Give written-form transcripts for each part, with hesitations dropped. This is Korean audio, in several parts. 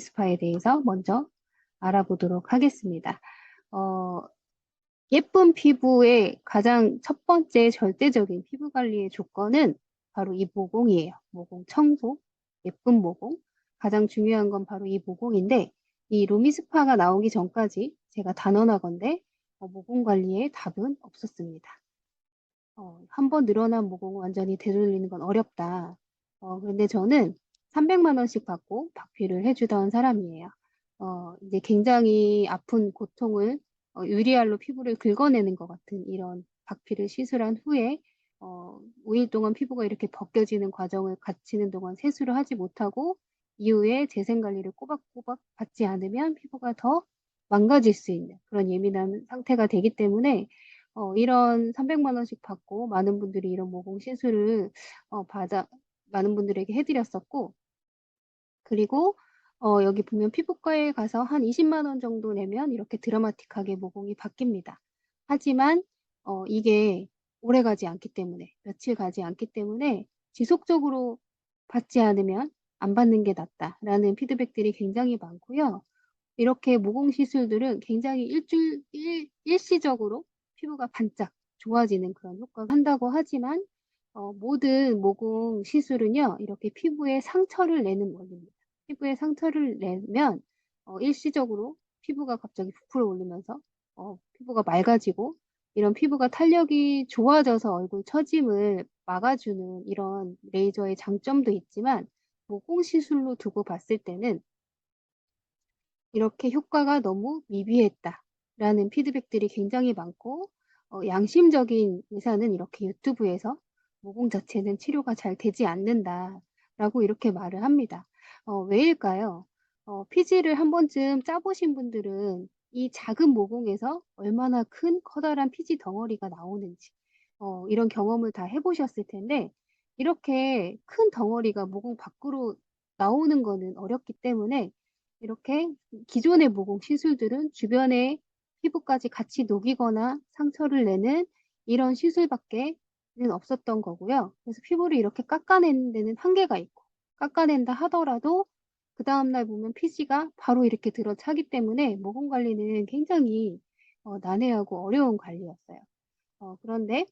스파에 대해서 먼저 알아보도록 하겠습니다. 어, 예쁜 피부의 가장 첫 번째 절대적인 피부 관리의 조건은 바로 이 모공이에요. 모공 청소, 예쁜 모공. 가장 중요한 건 바로 이 모공인데, 이 루미스파가 나오기 전까지 제가 단언하건대 모공 관리에 답은 없었습니다. 한번 늘어난 모공을 완전히 되돌리는 건 어렵다. 그런데 저는 300만 원씩 받고 박피를 해주던 사람이에요. 이제 굉장히 아픈 고통을 유리알로 피부를 긁어내는 것 같은 이런 박피를 시술한 후에 5일 동안 피부가 이렇게 벗겨지는 과정을 거치는 동안 세수를 하지 못하고 이후에 재생 관리를 꼬박꼬박 받지 않으면 피부가 더 망가질 수 있는 그런 예민한 상태가 되기 때문에 이런 300만 원씩 받고 많은 분들이 이런 모공 시술을 많은 분들에게 해드렸었고, 그리고 여기 보면 피부과에 가서 한 20만 원 정도 내면 이렇게 드라마틱하게 모공이 바뀝니다. 하지만 이게 오래 가지 않기 때문에, 며칠 가지 않기 때문에 지속적으로 받지 않으면 안 받는 게 낫다라는 피드백들이 굉장히 많고요. 이렇게 모공 시술들은 굉장히 일시적으로 피부가 반짝 좋아지는 그런 효과가 한다고 하지만 모든 모공 시술은요, 이렇게 피부에 상처를 내는 원리입니다. 피부에 상처를 내면 일시적으로 피부가 갑자기 부풀어 오르면서 피부가 맑아지고 이런 피부가 탄력이 좋아져서 얼굴 처짐을 막아주는 이런 레이저의 장점도 있지만 모공 시술로 두고 봤을 때는 이렇게 효과가 너무 미비했다라는 피드백들이 굉장히 많고 양심적인 의사는 이렇게 유튜브에서 모공 자체는 치료가 잘 되지 않는다라고 이렇게 말을 합니다. 왜일까요? 피지를 한 번쯤 짜보신 분들은 이 작은 모공에서 얼마나 큰 커다란 피지 덩어리가 나오는지 이런 경험을 다 해보셨을 텐데 이렇게 큰 덩어리가 모공 밖으로 나오는 거는 어렵기 때문에 이렇게 기존의 모공 시술들은 주변에 피부까지 같이 녹이거나 상처를 내는 이런 시술밖에는 없었던 거고요. 그래서 피부를 이렇게 깎아내는 데는 한계가 있고, 깎아낸다 하더라도 그 다음날 보면 피지가 바로 이렇게 들어차기 때문에 모공 관리는 굉장히 난해하고 어려운 관리였어요. 그런데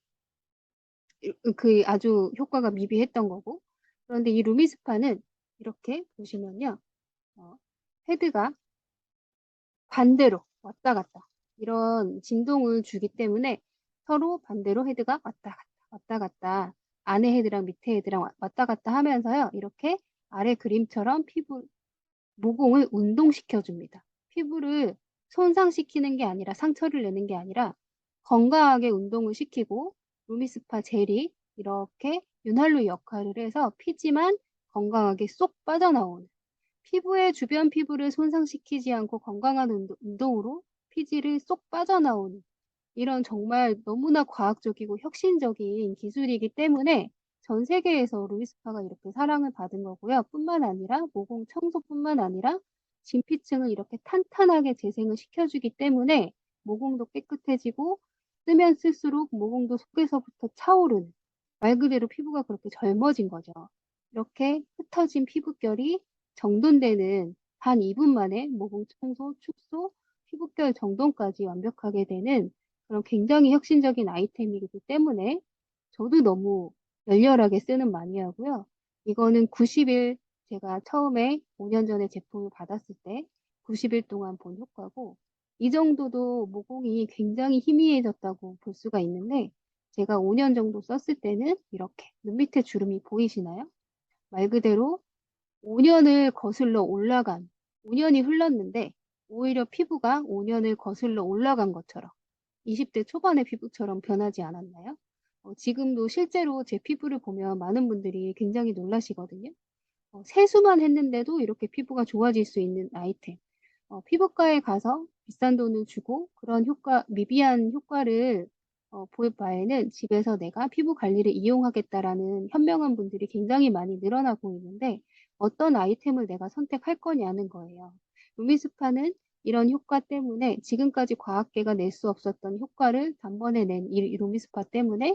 그 아주 효과가 미비했던 거고, 그런데 이 루미스파는 이렇게 보시면요. 어, 헤드가 반대로 왔다 갔다 이런 진동을 주기 때문에 서로 반대로 헤드가 왔다 갔다 안에 헤드랑 밑에 헤드랑 왔다 갔다 하면서요. 이렇게 아래 그림처럼 피부 모공을 운동시켜 줍니다. 피부를 손상시키는 게 아니라 상처를 내는 게 아니라 건강하게 운동을 시키고 루미스파 젤이 이렇게 윤활유 역할을 해서 피지만 건강하게 쏙 빠져나오는 피부의 주변 피부를 손상시키지 않고 건강한 운동으로 피지를 쏙 빠져나오는 이런 정말 너무나 과학적이고 혁신적인 기술이기 때문에 전 세계에서 루이스파가 이렇게 사랑을 받은 거고요. 뿐만 아니라 모공 청소뿐만 아니라 진피층을 이렇게 탄탄하게 재생을 시켜주기 때문에 모공도 깨끗해지고 쓰면 쓸수록 모공도 속에서부터 차오르는 말 그대로 피부가 그렇게 젊어진 거죠. 이렇게 흩어진 피부결이 정돈되는 한 2분 만에 모공 청소, 축소, 피부결 정돈까지 완벽하게 되는 그런 굉장히 혁신적인 아이템이기 때문에 저도 너무 열렬하게 쓰는 마니아고요. 이거는 90일 제가 처음에 5년 전에 제품을 받았을 때 90일 동안 본 효과고 이 정도도 모공이 굉장히 희미해졌다고 볼 수가 있는데 제가 5년 정도 썼을 때는 이렇게 눈 밑에 주름이 보이시나요? 말 그대로 5년을 거슬러 올라간, 5년이 흘렀는데 오히려 피부가 5년을 거슬러 올라간 것처럼 20대 초반의 피부처럼 변하지 않았나요? 지금도 실제로 제 피부를 보면 많은 분들이 굉장히 놀라시거든요. 세수만 했는데도 이렇게 피부가 좋아질 수 있는 아이템. 피부과에 가서 비싼 돈을 주고 그런 미비한 효과를 볼 바에는 집에서 내가 피부 관리를 이용하겠다라는 현명한 분들이 굉장히 많이 늘어나고 있는데 어떤 아이템을 내가 선택할 거냐는 거예요. 루미스파는 이런 효과 때문에 지금까지 과학계가 낼 수 없었던 효과를 단번에 낸 이 루미스파 때문에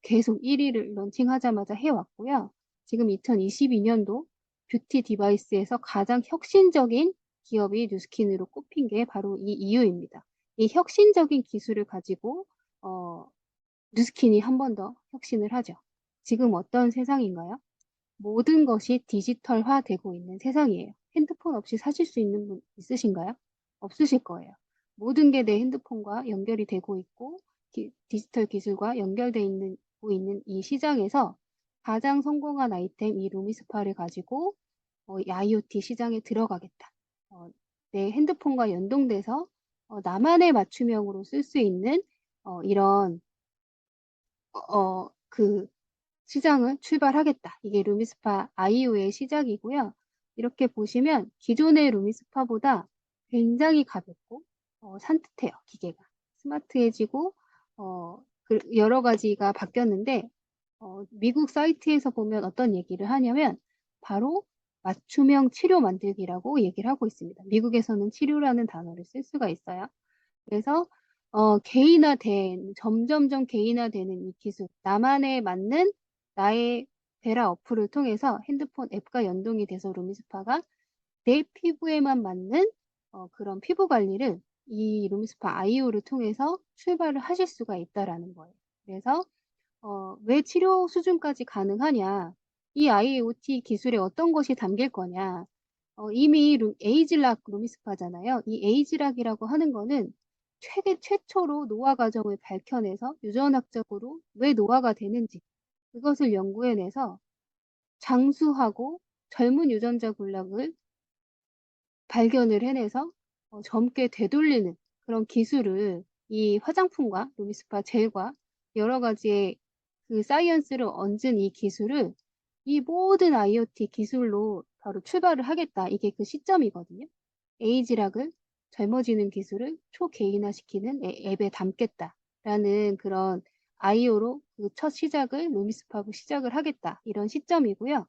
계속 1위를 런칭하자마자 해왔고요. 지금 2022년도 뷰티 디바이스에서 가장 혁신적인 기업이 뉴스킨으로 꼽힌 게 바로 이 이유입니다. 이 혁신적인 기술을 가지고 뉴스킨이 한 번 더 혁신을 하죠. 지금 어떤 세상인가요? 모든 것이 디지털화되고 있는 세상이에요. 핸드폰 없이 사실 수 있는 분 있으신가요? 없으실 거예요. 모든 게 내 핸드폰과 연결이 되고 있고 디지털 기술과 연결되어 있는 이 시장에서 가장 성공한 아이템 이 루미스파를 가지고 이 IoT 시장에 들어가겠다. 내 핸드폰과 연동돼서 나만의 맞춤형으로 쓸 수 있는 이런 그 시장을 출발하겠다. 이게 루미스파 IO의 시작이고요. 이렇게 보시면 기존의 루미스파보다 굉장히 가볍고 산뜻해요. 기계가. 스마트해지고 여러 가지가 바뀌었는데 미국 사이트에서 보면 어떤 얘기를 하냐면 바로 맞춤형 치료 만들기라고 얘기를 하고 있습니다. 미국에서는 치료라는 단어를 쓸 수가 있어요. 그래서 점점점 개인화되는 이 기술, 나만에 맞는 나의 베라 어플을 통해서 핸드폰 앱과 연동이 돼서 루미스파가 내 피부에만 맞는 그런 피부 관리를 이 루미스파 IO를 통해서 출발을 하실 수가 있다라는 거예요. 그래서 왜 치료 수준까지 가능하냐? 이 IoT 기술에 어떤 것이 담길 거냐? 이미 에이즈락 루미스파잖아요. 이 에이즈락이라고 하는 거는 세계 최초로 노화 과정을 밝혀내서 유전학적으로 왜 노화가 되는지 그것을 연구해내서 장수하고 젊은 유전자 군락을 발견을 해내서 젊게 되돌리는 그런 기술을 이 화장품과 루미스파 젤과 여러 가지의 그 사이언스를 얹은 이 기술을 이 모든 IoT 기술로 바로 출발을 하겠다. 이게 그 시점이거든요. 에이지락을 젊어지는 기술을 초개인화시키는 앱에 담겠다라는 그런 IO로 그 첫 시작을 루미스파로 시작을 하겠다. 이런 시점이고요.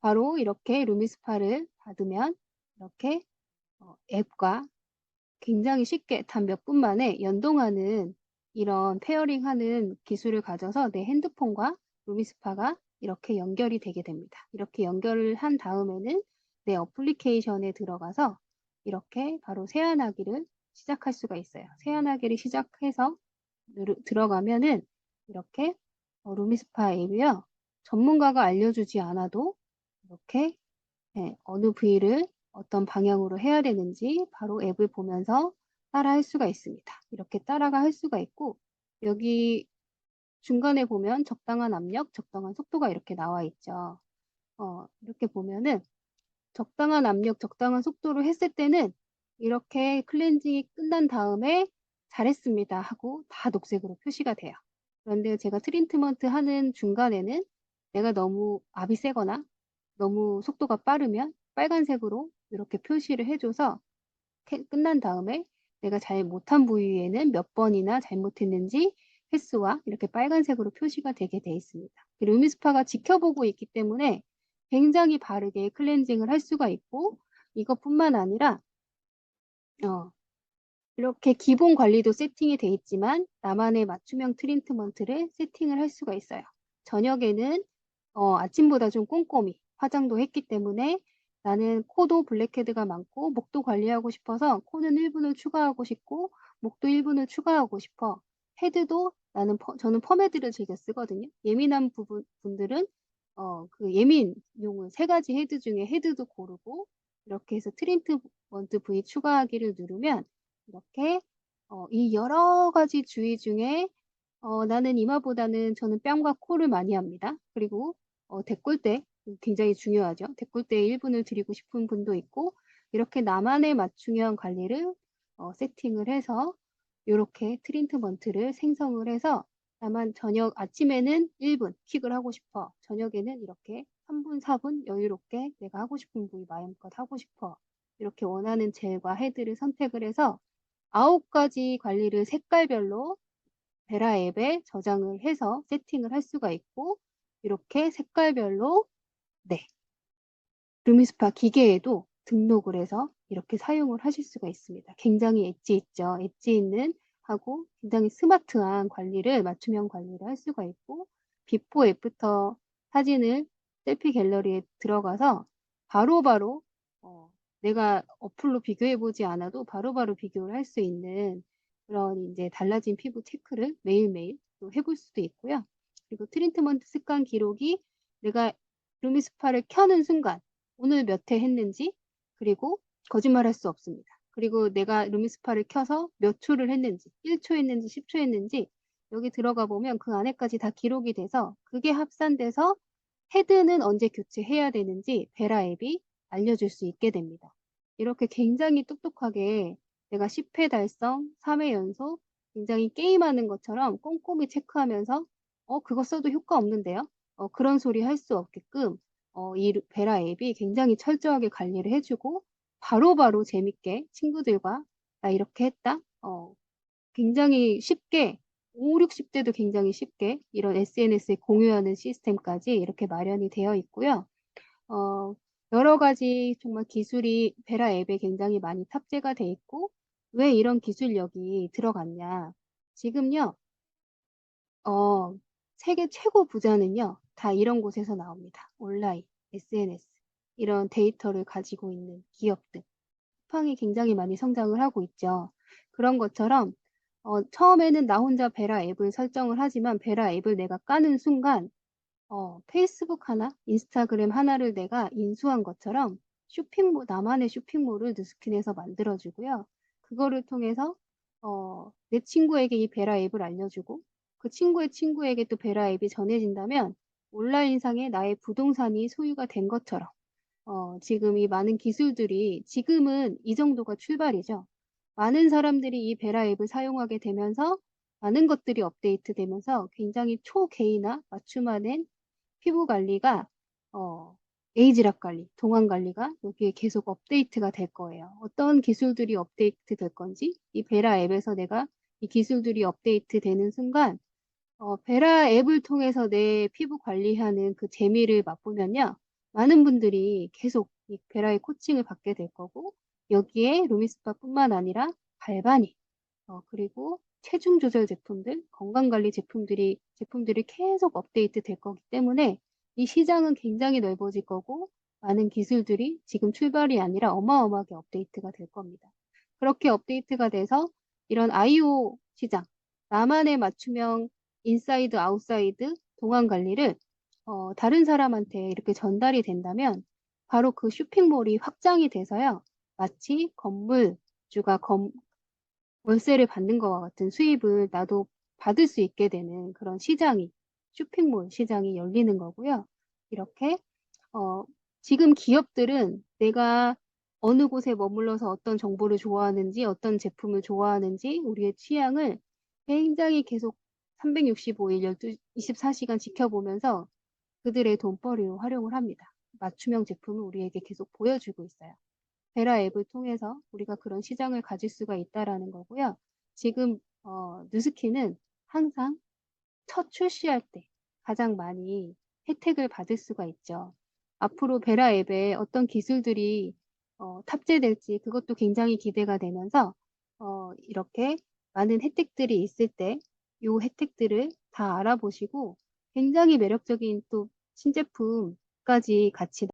바로 이렇게 루미스파를 받으면 이렇게 앱과 굉장히 쉽게 단 몇 분 만에 연동하는 이런 페어링하는 기술을 가져서 내 핸드폰과 루미스파가 이렇게 연결이 되게 됩니다. 이렇게 연결을 한 다음에는 내 어플리케이션에 들어가서 이렇게 바로 세안하기를 시작할 수가 있어요. 세안하기를 시작해서 들어가면은 이렇게 루미스파 앱이요. 전문가가 알려주지 않아도 이렇게 어느 부위를 어떤 방향으로 해야 되는지 바로 앱을 보면서 따라 할 수가 있습니다. 이렇게 따라가 할 수가 있고 여기 중간에 보면 적당한 압력, 적당한 속도가 이렇게 나와 있죠. 이렇게 보면은 적당한 압력, 적당한 속도로 했을 때는 이렇게 클렌징이 끝난 다음에 잘했습니다 하고 다 녹색으로 표시가 돼요. 그런데 제가 트리트먼트 하는 중간에는 내가 너무 압이 세거나 너무 속도가 빠르면 빨간색으로 이렇게 표시를 해줘서 끝난 다음에 내가 잘 못한 부위에는 몇 번이나 잘못했는지 횟수와 이렇게 빨간색으로 표시가 되게 돼 있습니다. 루미스파가 지켜보고 있기 때문에 굉장히 바르게 클렌징을 할 수가 있고 이것뿐만 아니라 이렇게 기본 관리도 세팅이 돼 있지만 나만의 맞춤형 트리트먼트를 세팅을 할 수가 있어요. 저녁에는 아침보다 좀 꼼꼼히 화장도 했기 때문에 나는 코도 블랙헤드가 많고 목도 관리하고 싶어서 코는 1분을 추가하고 싶고 목도 1분을 추가하고 싶어. 헤드도 저는 펌헤드를 즐겨 쓰거든요. 예민한 분들은 그 예민용은 세 가지 헤드 중에 헤드도 고르고 이렇게 해서 트리트먼트 부위 추가하기를 누르면 이렇게 이 여러 가지 주의 중에 나는 이마보다는 저는 뺨과 코를 많이 합니다. 그리고 데콜테 굉장히 중요하죠. 데콜테에 1분을 드리고 싶은 분도 있고 이렇게 나만의 맞춤형 관리를 세팅을 해서 이렇게 트리트먼트를 생성을 해서 다만 아침에는 1분 킥을 하고 싶어. 저녁에는 이렇게 3분, 4분 여유롭게 내가 하고 싶은 부위 마음껏 하고 싶어. 이렇게 원하는 젤과 헤드를 선택을 해서 9가지 관리를 색깔별로 베라 앱에 저장을 해서 세팅을 할 수가 있고 이렇게 색깔별로 네, 루미스파 기계에도 등록을 해서 이렇게 사용을 하실 수가 있습니다. 굉장히 엣지 있죠. 엣지 있는 하고 굉장히 스마트한 관리를 맞춤형 관리를 할 수가 있고 비포 애프터 사진을 셀피 갤러리에 들어가서 바로바로 내가 어플로 비교해보지 않아도 바로바로 비교를 할 수 있는 그런 이제 달라진 피부 체크를 매일매일 또 해볼 수도 있고요. 그리고 트리트먼트 습관 기록이 내가 루미스파를 켜는 순간 오늘 몇 회 했는지, 그리고 거짓말할 수 없습니다. 그리고 내가 루미스파를 켜서 몇 초를 했는지, 1초 했는지 10초 했는지 여기 들어가 보면 그 안에까지 다 기록이 돼서 그게 합산돼서 헤드는 언제 교체해야 되는지 베라 앱이 알려줄 수 있게 됩니다. 이렇게 굉장히 똑똑하게 내가 10회 달성, 3회 연속, 굉장히 게임하는 것처럼 꼼꼼히 체크하면서 그거 써도 효과 없는데요? 그런 소리 할 수 없게끔 이 베라 앱이 굉장히 철저하게 관리를 해주고 바로바로 재밌게 친구들과 나 이렇게 했다? 굉장히 쉽게 5, 60대도 굉장히 쉽게 이런 SNS에 공유하는 시스템까지 이렇게 마련이 되어 있고요. 어, 여러 가지 정말 기술이 베라 앱에 굉장히 많이 탑재가 돼 있고, 왜 이런 기술력이 들어갔냐? 지금요, 세계 최고 부자는요, 다 이런 곳에서 나옵니다. 온라인, SNS, 이런 데이터를 가지고 있는 기업들. 쿠팡이 굉장히 많이 성장을 하고 있죠. 그런 것처럼 처음에는 나 혼자 베라 앱을 설정을 하지만 베라 앱을 내가 까는 순간 페이스북 하나, 인스타그램 하나를 내가 인수한 것처럼 쇼핑몰, 나만의 쇼핑몰을 누스킨에서 만들어주고요. 그거를 통해서 내 친구에게 이 베라 앱을 알려주고 그 친구의 친구에게 또 베라 앱이 전해진다면 온라인상에 나의 부동산이 소유가 된 것처럼 지금 이 많은 기술들이 지금은 이 정도가 출발이죠. 많은 사람들이 이 베라 앱을 사용하게 되면서 많은 것들이 업데이트 되면서 굉장히 초개인화, 맞춤화된 피부 관리가 에이지락 관리, 동안 관리가 여기에 계속 업데이트가 될 거예요. 어떤 기술들이 업데이트 될 건지 이 베라 앱에서 내가 이 기술들이 업데이트 되는 순간 베라 앱을 통해서 내 피부 관리하는 그 재미를 맛보면요. 많은 분들이 계속 이 베라의 코칭을 받게 될 거고, 여기에 루미스파뿐만 아니라 갈바닉, 그리고 체중 조절 제품들, 건강관리 제품들이 계속 업데이트 될 거기 때문에 이 시장은 굉장히 넓어질 거고, 많은 기술들이 지금 출발이 아니라 어마어마하게 업데이트가 될 겁니다. 그렇게 업데이트가 돼서 이런 IO 시장, 나만의 맞춤형 인사이드, 아웃사이드, 동안 관리를 다른 사람한테 이렇게 전달이 된다면 바로 그 쇼핑몰이 확장이 돼서요. 마치 건물주가 월세를 받는 것과 같은 수입을 나도 받을 수 있게 되는 그런 시장이, 쇼핑몰 시장이 열리는 거고요. 이렇게 어, 지금 기업들은 내가 어느 곳에 머물러서 어떤 정보를 좋아하는지, 어떤 제품을 좋아하는지, 우리의 취향을 굉장히 계속 365일 24시간 지켜보면서 그들의 돈벌이로 활용을 합니다. 맞춤형 제품을 우리에게 계속 보여주고 있어요. 베라 앱을 통해서 우리가 그런 시장을 가질 수가 있다라는 거고요. 지금 뉴스키는 항상 첫 출시할 때 가장 많이 혜택을 받을 수가 있죠. 앞으로 베라 앱에 어떤 기술들이 탑재될지 그것도 굉장히 기대가 되면서 이렇게 많은 혜택들이 있을 때 이 혜택들을 다 알아보시고 굉장히 매력적인 또 신제품까지 같이